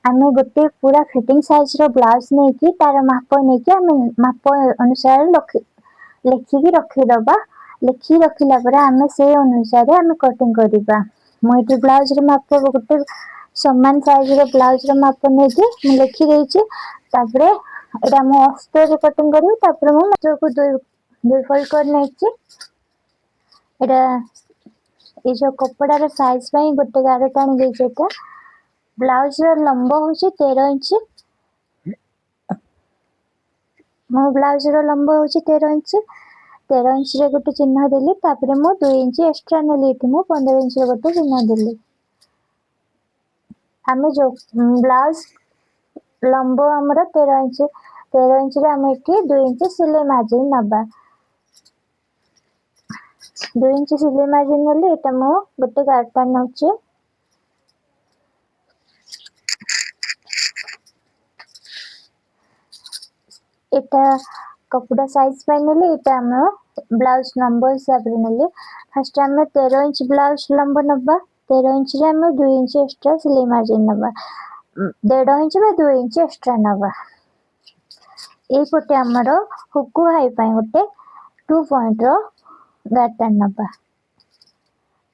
आमे गोटे पूरा फिटिंग साइज रो ब्लाउज नहीं कि तार माप नहीं कि आमे माप अनुसार लिखिकी रखिदबा। लिखि रखिला परे आमे से अनुसार आमे कटिंग करिबा। मु एटी ब्लाउज रो माप गोटे समान साइज रो ब्लाउज रो माप नहीं कि मु लिखि देछि। तापरे एटा मु अस्तर रे कटिंग करिवि। तापरे मु मात्र को दुई फोल्ड कर नेछि। एटा ए जो कपड़ा रो साइज पई गोटे गार टाणी देछि। एटा ब्लाउज रो लंबा होछि 13 इंच। मो ब्लाउज रो लंबा होछि 13 इंच। 13 इंच रे गोटे चिन्ह देली। तापरे मो 2 इंच एक्स्ट्रा नेली। एठी मो 15 इंच रे गोटे चिन्ह देली। आमे जो ब्लाउज लंबा हमर 13 इंच रे आमे एठी 2 इंच सिलाई मार्जिन नबा। 2 इंच सिलाई मार्जिन नेली। एटा मो गोटे गारटा नउछि। एटा कपड़ा साइज पाई नेली। एटा हम ब्लाउज नंबर हिसाब रे नेली। फर्स्ट हम 13 इंच ब्लाउज लंबा नबा। 13 इंच रे हम 2 इंच एक्स्ट्रा सिलाई मार्जिन नबा। 1.5 इंच बा 2 इंच एक्स्ट्रा नबा। ए पोटे हमर हुकु हाई पाई गोटे 2 पॉइंट रो गारटा नबा।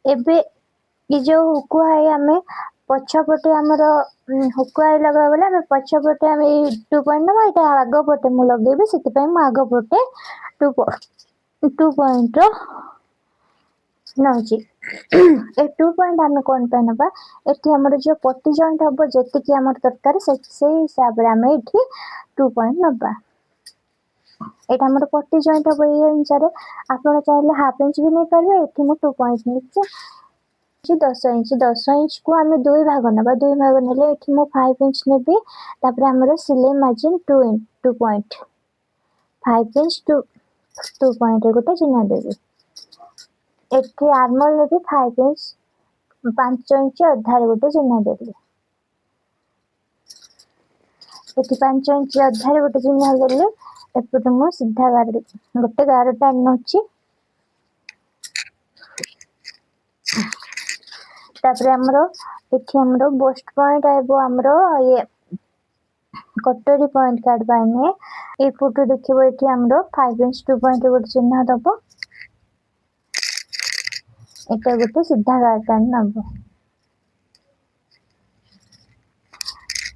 एबे ई जो हुकु हाई हमें पछपटे हमर हुकु हाई लगा बोले हमें पछपटे हम 2 पॉइंट नबा। एटा आगो पटे मु लगेबे सेति पई मु आगो पटे 2 पॉइंट रो नउची। ए 2 पॉइंट हमें कोन पे नबा। एठी हमर जो पट्टी जॉइंट हबो जति कि हमर दरकार से हिसाब रे हमें एठी 2 पॉइंट नबा। एटा हमर पट्टी जॉइंट हबो ए अनुसार आपण चाहिले हाफ इंच भी नै परबे। एठी मु 2 पॉइंट निचे 10 इंच। 10 इंच को हमें दुई भाग नबा। दुई भाग नेले एठी मु 5 इंच नेबी। तापर हमर सिलाई मार्जिन 2 पॉइंट 5 इंच 2 पॉइंट रे गोटे चिन्ह देबी। एठी आर्मल नेबी 5 इंच 5 इंच अधा रे गोटे चिन्ह देबी। एठी 5 इंच अधा रे गोटे चिन्ह देले। एपटे मु सीधा गार गोटे गार टाण नउची। तापर हमरो एठी हमरो बोस्ट पॉइंट आइबो हमरो ये कटोरी पॉइंट काट पाइने। ए फोटो देखिबो एठी हमरो 5 इंच 2 पॉइंट रे गोटे चिन्ह दबो। एटा गोटे सीधा गार टाण नबो।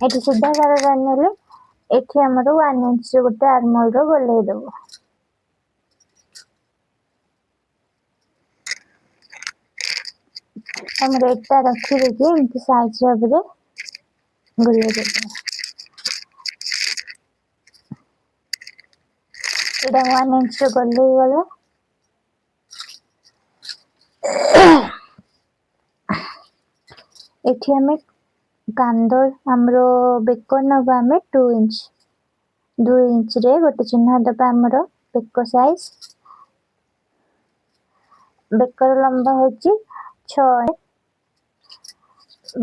एठी सीधा गार टाण नेले एठी हमरो 1 इंच रे गोटे आर्मल रो गोलाई दबो। हमरे एटा रखी देखि इनकी साइज रे गोलाई दबो। एटा 1 इंच रे गोलाई गला। एठी हमें कांदर हमरो बेको नबा हमें 2 इंच 2 इंच रे गोटे चिन्ह दबा हमरो बेको साइज। बेकर लंबा होची 6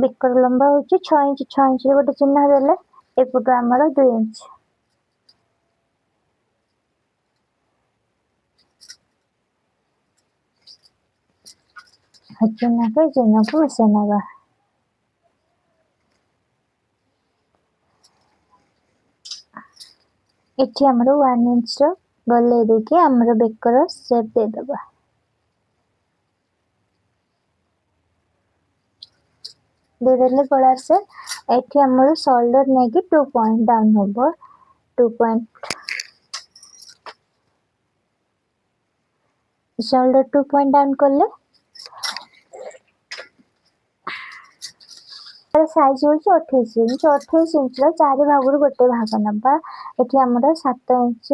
बेकर लंबा होची 6 इंच 6 इंच रे गोटे चिन्ह देले। एपटो हमरो 2 इंच। चिन्ह पे चिन्ह को मिसे नबा। एठी हमरो 1 इंच रो गोलाई देके हमरो बेकर शेप दे दबा। दे देले गलार से एठी हमरो शोल्डर नै कि 2 पॉइंट डाउन होबो। 2 पॉइंट शोल्डर 2 पॉइंट डाउन करले साइज होची 28 इंच। 28 इंच रो 4 भाग रो गोटे भाग नबा। एठी हमरो 7 इंच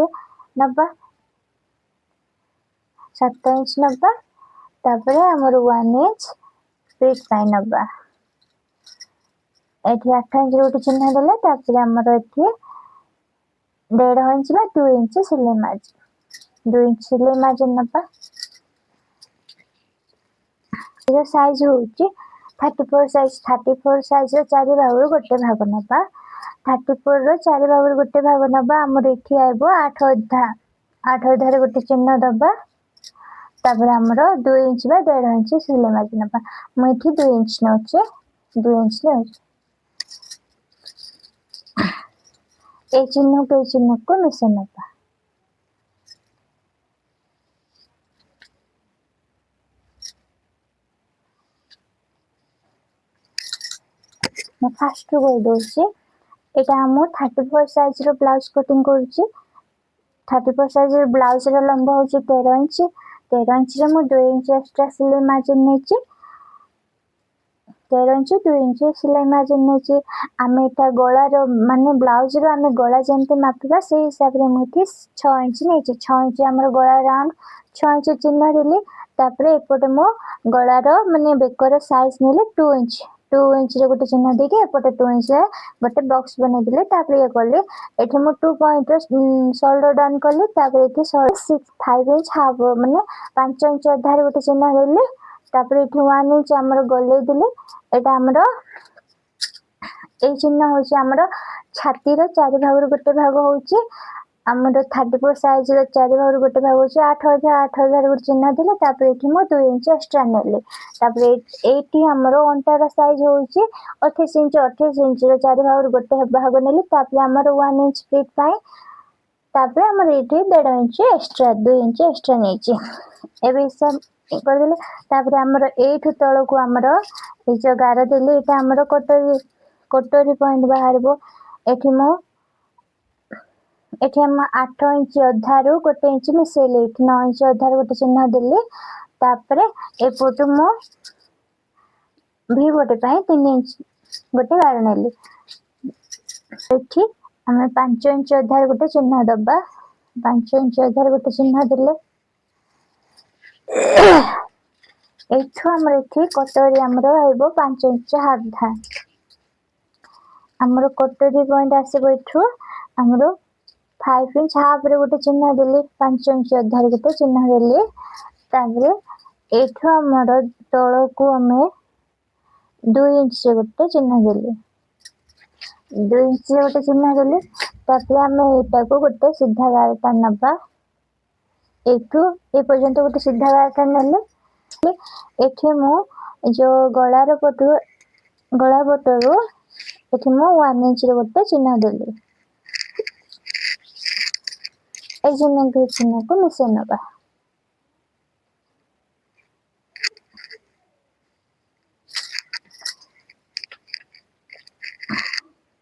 नबा। 7 इंच नबा। तापरे हमरो 1 इंच फिट पाई नबा। एठी 8 इंच गोटे चिन्ह देले। तापरे हमरो एठी 1.5 इंच बा 2 इंच सिलाई मार्जिन 2 इंच सिलाई मार्जिन नबा। ये साइज होची 34 साइज 34 साइज रो 4 भाग रो गोटे भाग नबा। 34 रो 4 भाग रो गोटे भाग नबा। हमर एठी आइबो 8 अधा रे गोटे चिन्ह दबा। तापर हमरो 2 इंच बा 1.5 इंच सिलाई मार्जिन नबा। मु एठी 2 इंच नउचे 2 इंच नउचे। ए चिन्ह को मिसेई नबा। मैं फास्ट कर दोछि एटा हम 34 साइज रो ब्लाउज कटिंग करूछि। 34 साइज रो ब्लाउज रो लंबा होछि 13 इंच। 13 इंच रे मु 2 इंच एक्स्ट्रा सिलाई मार्जिन नेछि। 13 इंच 2 इंच सिलाई मार्जिन नेछि। आमे एटा गळा रो माने ब्लाउज रो आमे गळा जेंते मापबा से हिसाब रे मुठी 6 इंच नेछि। 6 इंच हमर गळा राउंड 6 इंच चिन्ह देली। तापरे एपटे मो गळा रो माने बेकर साइज नेले 2 इंच। 2 इंच रे गोटे चिन्ह देके एपटे 2 इंच रे गोटे बॉक्स बने दिले। तापरे ये करले एठी मो 2 पॉइंट रो शोल्डर डाउन करले। तापरे एठी 5 इंच हाफ माने 5 इंच अधार गोटे चिन्ह देले। तापरे एठी 1 इंच हमर गले दिले। एटा हमर ए चिन्ह होछि हमर छाती रो चारि भाग रो गोटे भाग होछि। हमर 34 साइज रो चारि भाग रो गोटे भाग होछि 8000 गोटे चिन्ह दिले। तापरे एठी मो 2 इंच एक्स्ट्रा नेले। तापरे एठी हमर अंटा रो साइज होछि 28 इंच 28 इंच रो चारि भाग रो गोटे भाग नेले। तापरे हमर 1 इंच फिट पाई। तापरे हमर एठी 1.5 इंच एक्स्ट्रा 2 इंच एक्स्ट्रा नेछि। एबे सब कर देले। तापरे हमर एठु तळ को हमर ए जो गार देले एटा हमर कटोरी पॉइंट बाहरबो। एठी हम 8 इंच अधारु गोटे इंच मिसेले। एठी 9 इंच अधारु गोटे चिन्ह देले। तापरे एपटु मो भी गोटे पाई 3 इंच गोटे गार नेली। एठी हमें 5 इंच अधार गोटे चिन्ह दबा। 5 इंच अधार गोटे चिन्ह देले। एठु हमर एठी कटोरी हमर आइबो 5 इंच हाफ धा। हमर कटोरी पॉइंट आसीबो एठु हमर 5 इंच हाफ रे गोटे चिन्ह देले। 5 इंच अधार गोटे चिन्ह देले। तापरे एठु हमर तळ को हमें 2 इंच गोटे चिन्ह देले। 2 इंच गोटे चिन्ह देले। तापरे हमें एटा को गोटे सीधा गारटा नबा। एठु ए पर्यंत गोटे सीधा गारटा नेले। एठी मो जो गळा पटरो एठी मो 1 इंच रे गोटे चिन्ह देले। ए चिन्ह को मिसेई नबा।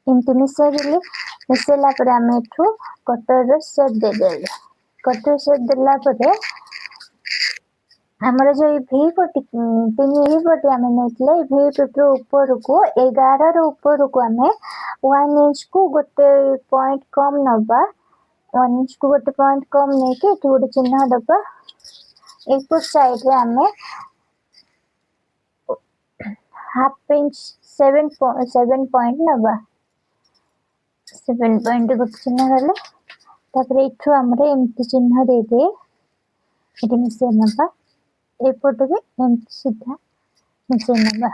एमती मिसेला पर आमे एठु कटर रो शेप दे देले। कटर शेप देला परे हमर जो भी पटी तीन पटी आमे नेतले भी पटी ऊपर को 11 रो ऊपर को आमे 1 इंच को गोटे पॉइंट कम नबा। 1 इंच को गोटे पॉइंट कम नेके एठु गोटे चिन्ह दबा। एक साइड रे आमे हाफ इंच 7 पॉइंट नबा। 7 पॉइंट गोटे चिन्ह देले। तापरे एठु हमरे एमती चिन्ह दे दे एठी मिसेई नबा। एपट भी एमती सीधा मिसेई नबा।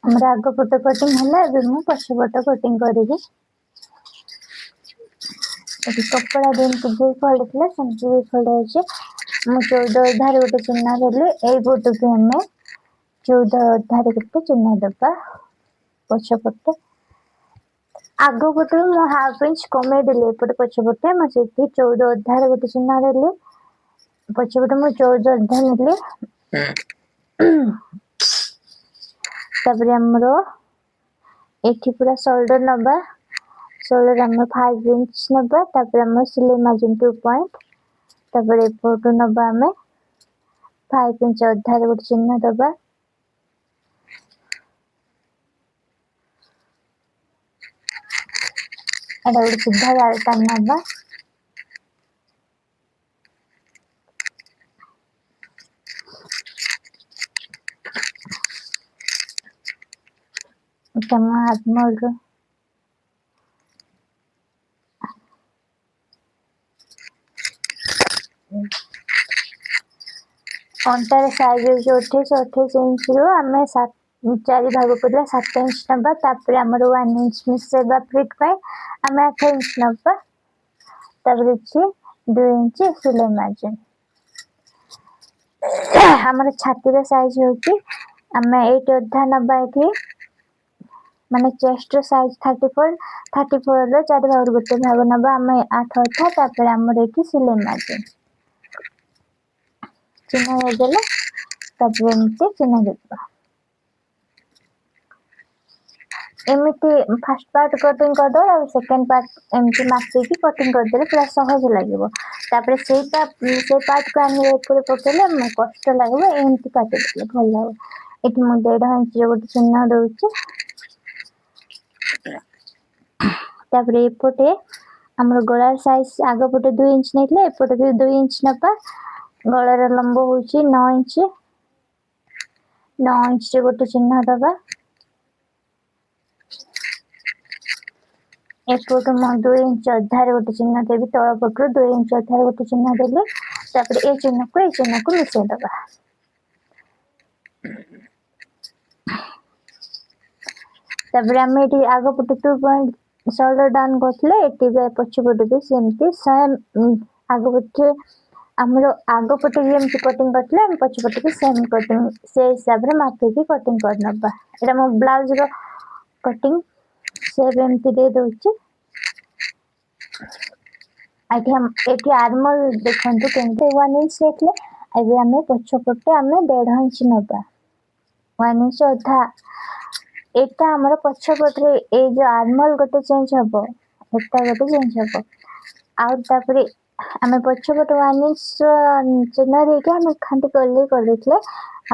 हमरा आगो पट कटिंग हला। एबे मु पछ पट कटिंग करिबी। एठी कपड़ा दिन के जे फोल्ड थला समझी फोल्ड होचे। मु 14 अधार गोटे चिन्ह देले। एई पट के हमें 14 अधार गोटे चिन्ह दबा। पछ पट आगो पट मु हाफ इंच कमे देले। एपट पछ पट मु सेठी 14 अधार गोटे चिन्ह देले। पछ पट मु 14 अधार नेले। तापरे हमरो एठी पूरा शोल्डर नबा। शोल्डर हमर 5 इंच नबा। तापरे हमर सिलाई मार्जिन 2 पॉइंट। तापरे एपटु नबा हमें 5 इंच अधार गोटे चिन्ह दबा। एटा गोटे सीधा गारटा नबा। तमा आत्मर अंटार साइज 28 इंच रो आमे चारि भाग पड़ा 7 इंच नबा तापर हमर 1 इंच मिसेबा फिट पे आम 8 इंच नबा तापर 2 इंच सिलाई मार्जिन हमर छाती साइज होची आम 8 अधा नबा ये माने चेस्ट साइज 34 रो 4 भाग गोटे भाग नबा आम 8 अधा तापर हमर एठी सिलाई मार्जिन चिन्ह देले तापर एमती चिन्ह देबा एमती फर्स्ट पार्ट कटिंग कर दो और सेकंड पार्ट एमती मापी की कटिंग कर देले पूरा सहज लागिवो तापर सेटा से पार्ट को आनी ऊपर पकेले कष्ट लागो एमती काटि देले भल लागो एठी मु 1.5 इंच रे गोटे चिन्ह दउची तापर एपटे हमर गळार साइज आगे पटे 2 इंच नेतले एपटे भी 2 इंच नपा गळार लंब होची 9 इंच रे गोटे चिन्ह दबा एपट मो 2 इंच अधार गोटे चिन्ह देवी तल पटू 2 इंच अधार गोटे चिन्ह देली तापर ए चिन्ह को मिसई दबा तापर आम ये आग पटे 2 पॉइंट शोल्डर डाउन करले एटी पछ पटे भी सेमती सेम आग पटे हमरो आग पटे जेमती कटिंग करले हम पछ पटे भी सेम कटिंग से हिसाब रे मापी की कटिंग करनबा एटा मो ब्लाउज रो कटिंग सेम एमती दे दोची एटी आर्मल देखंतु केनते 1 इंच लेखले अबे हमें पछ पटे हमें 1.5 इंच नबा 1 इंच अधा एटा हमर पछ पटे ए जो आर्मल गोटे चेंज हबो एटा गोटे चेंज हबो आउ तापरे हमें पछ पटे 1 इंच चिन्ह देके हम खांती करले कर देथले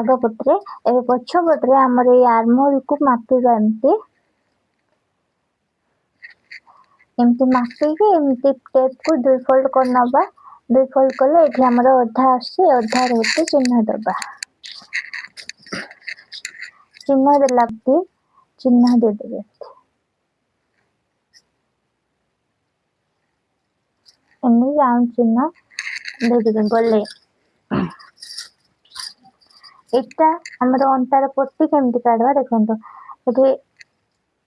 आग पटरे एबे पछ पटरे हमर ए आर्मल को मापीबा एमती मापी के एमती टेप को 2 फोल्ड करनबा 2 फोल्ड करले एठी हमर अधा आसी अधा होते चिन्ह दबा चिन्ह देलापति चिन्ह दे देबे एनी राउंड चिन्ह दे देबे गले एटा हमर अंतार पट्टी केमती काढवा देखंतो एठी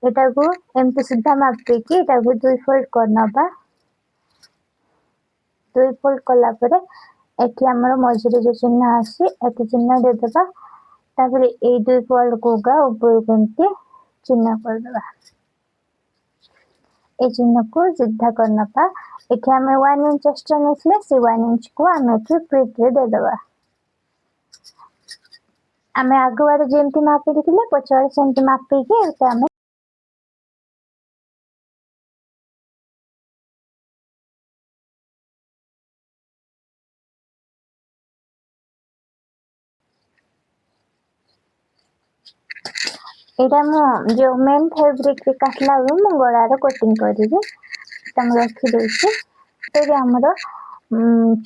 एटा को एमती सीधा मापी की एटा को 2 फोल्ड करनबा 2 फोल्ड कला परे एठी हमर मझिरे जो चिन्ह आसी एठी चिन्ह दे देबा तापर ए 2 फोल्ड कोगा ऊपर केमती चिन्ह कर देबा ए चिन्ह को सीधा करनबा एठी हमें 1 इंच एक्स्ट्रा नेसले से 1 इंच को हमें एठी प्रिंट रे दे देबा हमें आगुवारे जेमती मापी दिखले पछवारे सेमती मापी के एटा हमें एटा मो जो मेन फैब्रिक रे काटला मु गळार कटिंग करिवे तम रखी देछि तो हमर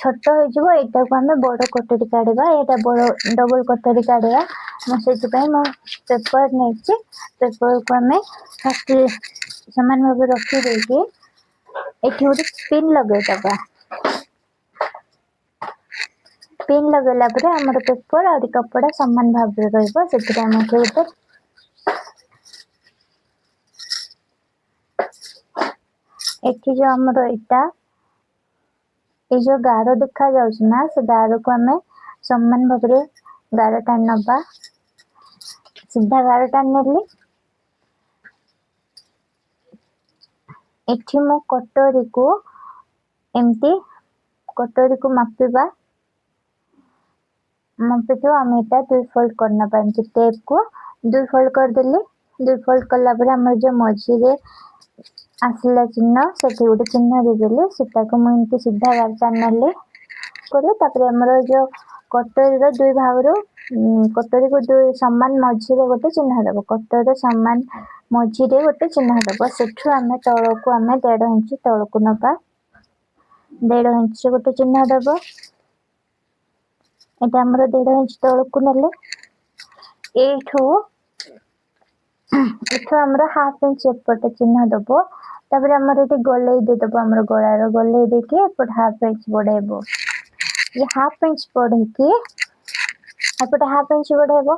छोट हो जबो एटा को हमें बड़ कटोरी काढबा एटा बड़ डबल कटोरी काढबा म सेति पय म पेपर नेछि पेपर को हमें फर्स्ट समान भाबे रखी देछि एठी उडी पिन लगे दबा पिन लगेला परे हमर पेपर और कपड़ा समान भाबे रहबो सेति हम के एठी जो हमर एटा ए जो गारो देखा जाउछ ना से गारो को हमें समान भाबरे गारो टान नबा सीधा गारो टान नेली एठी मो कटोरी को एमती कटोरी को मापीबा मापी तो हम एटा 2 फोल्ड करना पा एमती टेप को 2 फोल्ड कर देली 2 फोल्ड करला परे हमर जो मझिरे आसला चिन्ह सेठी गोटे चिन्ह दे देले सेटा को म एमती सीधा गार टान नेले करे तापरे हमर जो कटोरी रो 2 भाग रो कटोरी को 2 समान मझिरे गोटे चिन्ह देबो कटोरी समान मझिरे गोटे चिन्ह देबो सेठु हमें तळ को हमें 1.5 इंच तळ को नबा 1.5 इंच गोटे चिन्ह देबो एटा हमर 1.5 इंच तळ को नेले एठो एठो हमर हाफ इंच एपटे चिन्ह देबो तापर हमर एटी गले दे देबो हमर गळार गले देके एपट हाफ इंच बढ़ाइबो ये हाफ इंच बढ़े के एपटे हाफ इंच बढ़ाइबो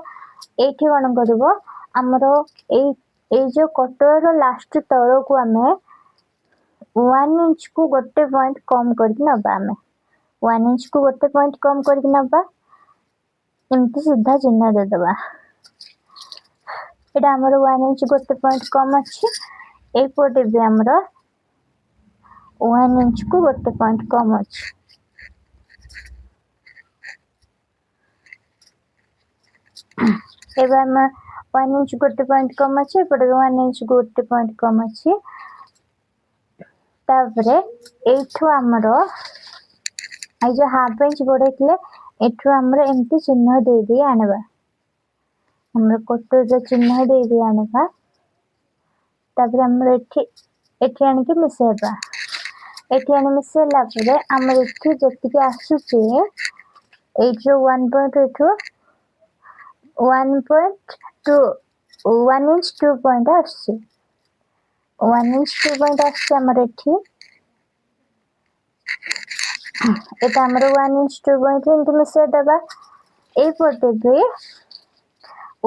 एठी कौन करबो हमरो ए जो कटर लास्ट तल को आमे 1 इंच को गोटे पॉइंट कम करके नबा आमे 1 इंच को गोटे पॉइंट कम करके नबा एमती सीधा चिन्ह दे दबा एटा हमरो 1 इंच गोटे पॉइंट कम अछि ए पोटे भी हमरो 1 इंच को गोटे पॉइंट कम अछि एबा हम 1 इंच गोटे पॉइंट कम अछि एपटे 1 इंच गोटे पॉइंट कम अछि तापरे एठो हमरो आई जो हाफ इंच बढ़ेतले एठो हमरो एमती चिन्ह दे दे आनबा हमरो कटर जो चिन्ह दे दे आनबा तापरे हमरो एठी आनि के मिसेबा एठी आनि मिसेला परे हमरो एठी जति के आसुचे ए जो 1 पॉइंट एठो 1.2 1 इंच 2 पॉइंट आसुचे 1 इंच 2 पॉइंट आसुचे हमरो एठी एटा हमरो 1 इंच 2 पॉइंट एंटी मिसे दबा ए पोटे भी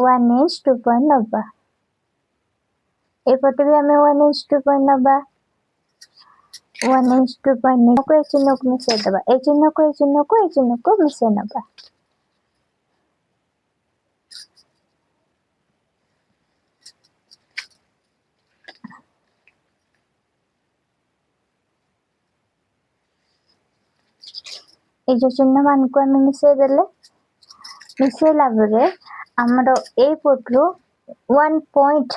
1 इंच 2 पॉइंट नबा ए पोटे भी हमें 1 इंच 2 पॉइंट नबा 1 इंच 2 पॉइंट को ए चिन्ह को मिसे दबा ए चिन्ह को ए चिन्ह को ए चिन्ह को मिसे नबा ए जो चिन्ह मान को हमें मिसे देले मिसेला बरे हमरो ए पोटरो 1 पॉइंट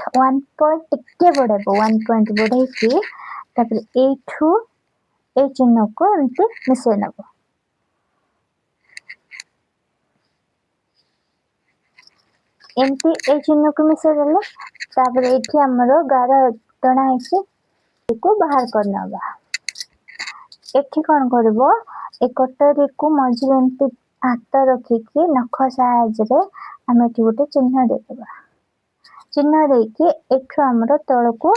टिके बढ़ेबो 1 पॉइंट बढ़े की तापर एठू ए चिन्ह को एमती मिसे नबो एमती ए चिन्ह को मिसे देले तापर एठी हमरो गार टणा आइसे को बाहर करनबा एठी कोन करबो ए कटरी को मझी एमती हाथ रखी के नख साहाय्य आम एठी गोटे चिन्ह देबा चिन्ह देके एठू हमरो तळ को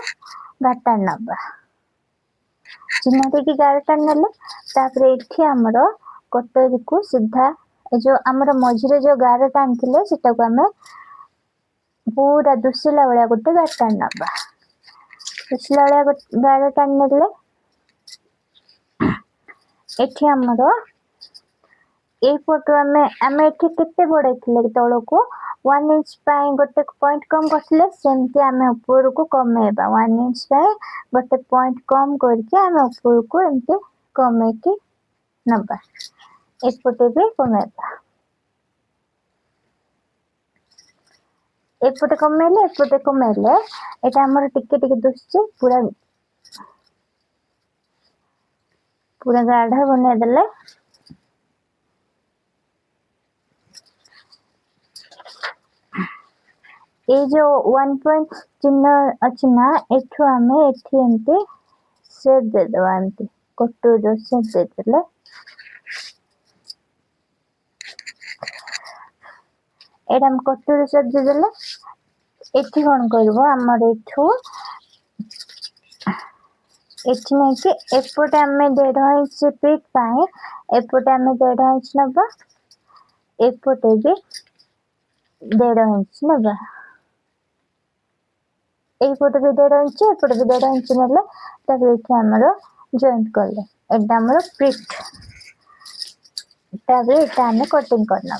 गाटा नबा चिन्ह देके गाटा नले तापर एठी हमरो कटरी को सीधा जो हमरो मझी रे जो गार टानथिले सेटा को हमें पूरा दुसिला वाला गोटे गाटा नबा दुसिला वाला गार टान नले एठी हमरो ए फोटो हमें एठी कितने बढ़ेथिले तळ को 1 इंच पाई गोटे पॉइंट कम करथिले सेमती हमें ऊपर को कमेबा 1 इंच पाई गोटे पॉइंट कम करके हमें ऊपर को एमती कमे की नबा एपटे भी कमेबा एपटे कमेले एटा हमर टिके टिके दुसचे पूरा गाढ़ा बने देले ए जो 1 पॉइंट चिन्ह अछि ना एठो हमें एठी एमती सेट दे दवा एमती कटो जो सेट दे देले एटा हम कटो जो सेट दे देले एठी कोन करबो हमर एठो एठी नै के एपटे हमें 1.5 इंच पीट पाए एपटे हमें 1.5 इंच नबा एपटे भी 1.5 इंच नबा एपटे भी 1.5 इंच एपटे भी 1.5 इंच नले तब एठी हमरो जॉइंट करले एटा हमरो पीट तब एटा हमें कटिंग करना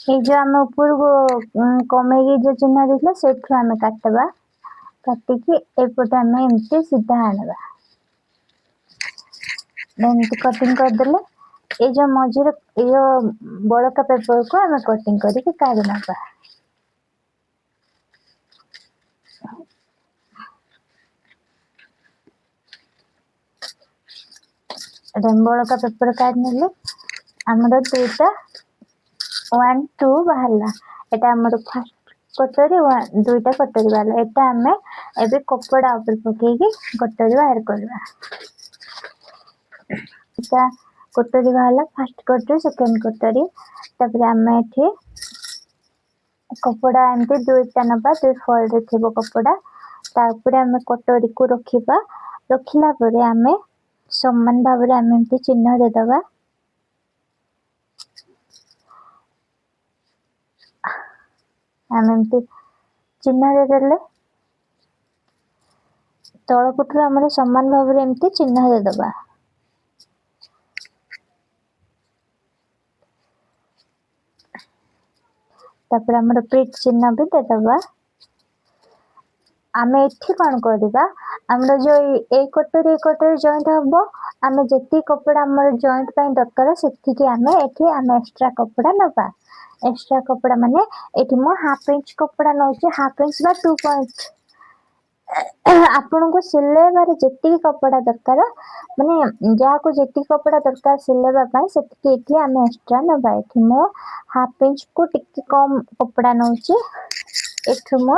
ये जो आम ऊपर को कमेगी जो चिन्ह देखला सेठू आम काटबा काटिकी एपटे आम एमती सीधा आनबा एमती कटिंग कर देले ए जो मझिरे ए बड़का पेपर को आम कटिंग करके काढी नबा रेनबो का पेपर काट नेली आमर दुईटा 1 2 बाहरला एटा आमर फर्स्ट कटोरी दुईटा कटोरी बाहरला एटा आमे एबे कपड़ा ऊपर पकेगी कटोरी बाहर करबा एटा कटोरी बाहरला फर्स्ट कटोरी सेकंड कटोरी तापर आमे एठी कपड़ा एमती दुईटा नबा दुई फोल्ड रे थिबो कपड़ा तापर आमे कटोरी को रखिबा रखिला परे आमे समान भाव रे आमे एमती चिन्ह दे दबा आमे एमती चिन्ह दे देले तळ पटरो हमर समान भाव रे एमती चिन्ह दे दबा तापर हमर प्रीट चिन्ह भी दे दबा आमे एठी कोन करबा हमर जो ए कटोरी जॉइंट हबो आमे जेती कपड़ा हमर जॉइंट पई दरकार सेठी के आमे एठी आमे एक्स्ट्रा कपड़ा नबा एक्स्ट्रा कपड़ा माने एठी मो हाफ इंच कपड़ा नउचे हाफ इंच बा 2 पॉइंट आपन को सिले बारे जेती कपड़ा दरकार माने जा को जेती कपड़ा दरकार सिलेबा पई सेठी एठी आमे एक्स्ट्रा नबा एठी मो हाफ इंच को टिक कम कपड़ा नउचे एठु मो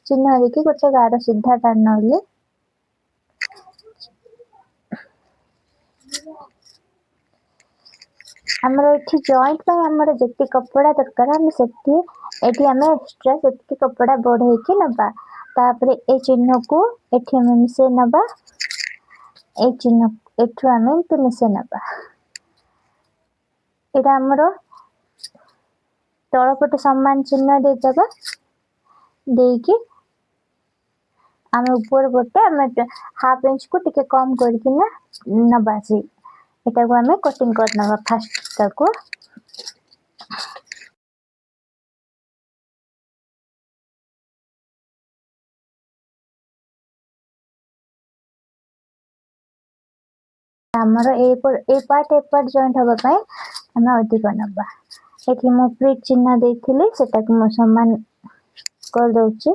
चिन्ह देखि गोटे गार सीधा टान नले हमर एठी जॉइंट पई हमर जेती कपड़ा दरकार हम सेठी एठी हमें एक्स्ट्रा सेठी कपड़ा बढ़े के नबा तापरे ए चिन्ह को एठी हम मिसे नबा ए चिन्ह एठु हमें तो मिसे नबा एटा हमर तळ पटे समान चिन्ह दे दबा देकी आमे ऊपर पटे आमे हाफ इंच को टिके कम करके ना नबा से एटा को आमे कटिंग करनबा फर्स्ट ताको हमर ए पार्ट जॉइंट हबा पई हम अधिक नबा एठी मो प्रीट चिन्ह देथिले सेटा को मो समान कर दोची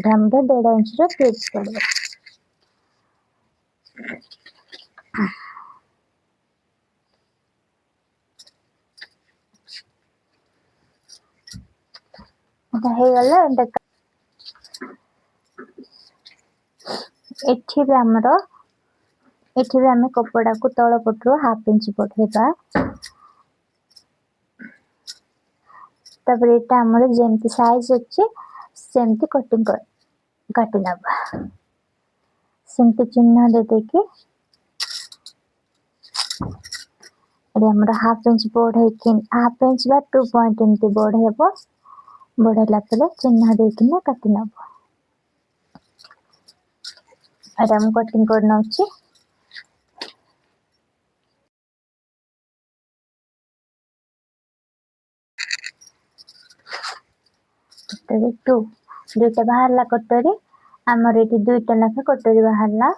हमर 1.5 इंच रो प्रीट करबा हे गला एठी भी हमरो एठी भी हमें कपड़ा को तळ पटरो हाफ इंच पठेबा तबरे एटा हमरो जेमती साइज अछि सेमती कटिंग कर काटिनाबा सेमती चिन्ह दे देके एटा हमरो हाफ इंच बढ़े कि हाफ इंच बा 2 पॉइंट एमती बढ़ेबो बढ़ला पले चिन्ह देके ना काटिनाबा एटा हम कटिंग करनौची कटोरी 2 दुईटा बाहरला कटोरी हमर एटी दुईटा लाखा कटोरी बाहरला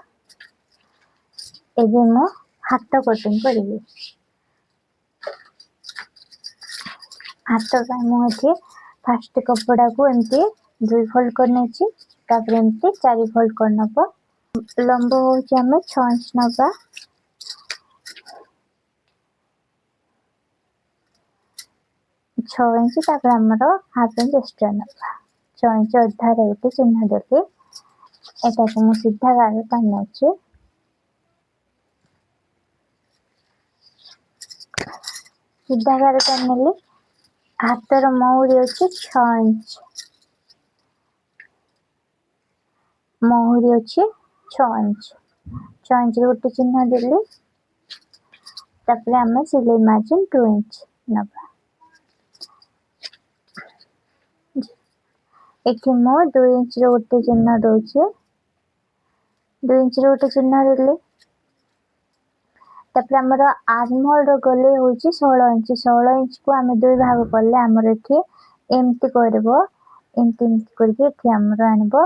एबे मो हाथ कटिंग करबी हाथ का मो एठी फर्स्ट कपड़ा को एमती 2 फोल्ड करनेची तापर एमती 4 फोल्ड करनबो लंब होची हमें 6 इंच नबा 6 इंच तापर हमरो हाफ इंच एक्स्ट्रा नबा 6 इंच अधा रे उते चिन्ह देके एटा को मु सीधा गार कानौची सीधा गार कानले हाथर मौरी अछि 6 इंच मौरी अछि 6 इंच 6 इंच रे उते चिन्ह देली तापर हमें सिलाई मार्जिन 2 इंच नबा एठी मो 2 इंच रे उते चिन्ह दोचे 2 इंच रे उते चिन्ह देली तापर हमर आर्म होल रो गले होची 16 इंच को हमें दुई भाग करले हमर एठी एमती करबो एमती करके एठी हमर आनबो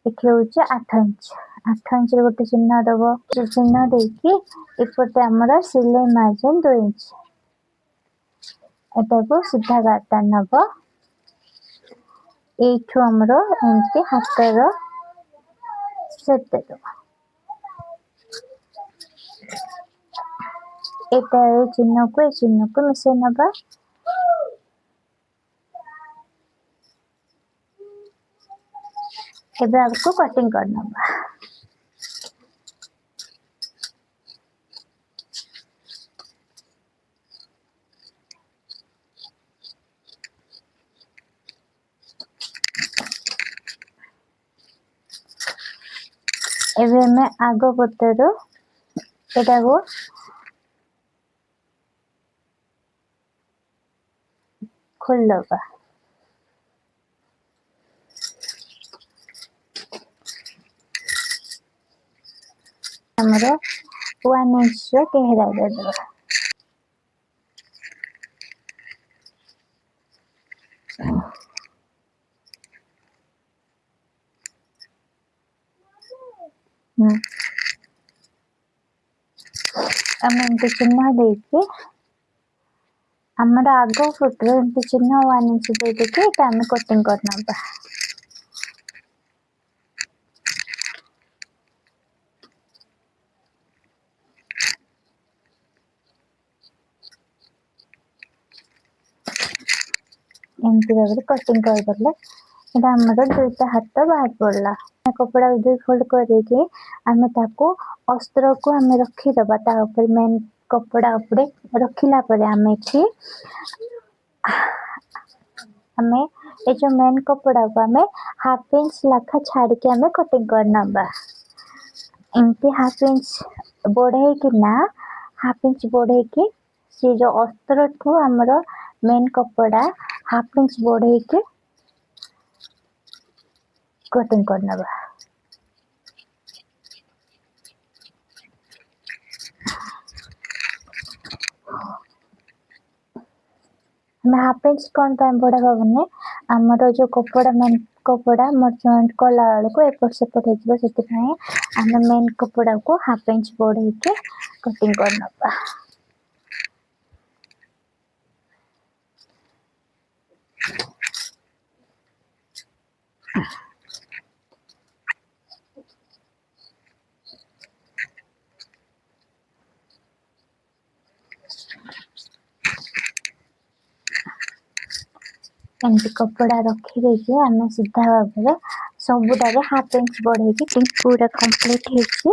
एठी होची 8 इंच रे उते चिन्ह दबो चिन्ह देकी एपटे हमर सिलाई मार्जिन 2 इंच एटा को सीधा गाटा नबो एठो हमरो एमती हाथर सेट दबो एटा चिन्ह को मिसे नबा एबे आपको कटिंग कर नबा एबे मैं आगो पटरो एटा को खोल दबा हमरो 1 इंच रो घेरा दे दबा एमती चिन्ह देके हमारा आगो फुटरो एमती चिन्ह 1 इंच दे देके एटा हम कटिंग कर नबा एमती भाବରେ कटिंग कर देले एटा हमर दुईटा हाथ बाहर पड़ला कपड़ा दुई फोल्ड करके हमें ताको अस्त्र को हमें रखी दबा ता ऊपर मेन कपड़ा ऊपर रखिला परे हमें एठी हमें ए जो मेन कपड़ा को हमें हाफ इंच लाखा छाड़ के हमें कटिंग करना बा एमती हाफ इंच बढ़े कि ना हाफ इंच बढ़े कि से जो अस्त्र ठू हमर मेन कपड़ा हाफ इंच बढ़े के कटिंग करना बा हमें हाफ इंच कौन टाइम बड़ा भावने हमर जो कपड़ा मेन कपड़ा मोर जॉइंट कला को एपट सेपट हेजिबो सेति पय हम मेन कपड़ा को हाफ इंच बढ़े के कटिंग करना बा एमती कपड़ा रखी देके हमें सीधा भाव सबुटारे हाफ इंच बढ़े पूरा कंप्लीट हेछि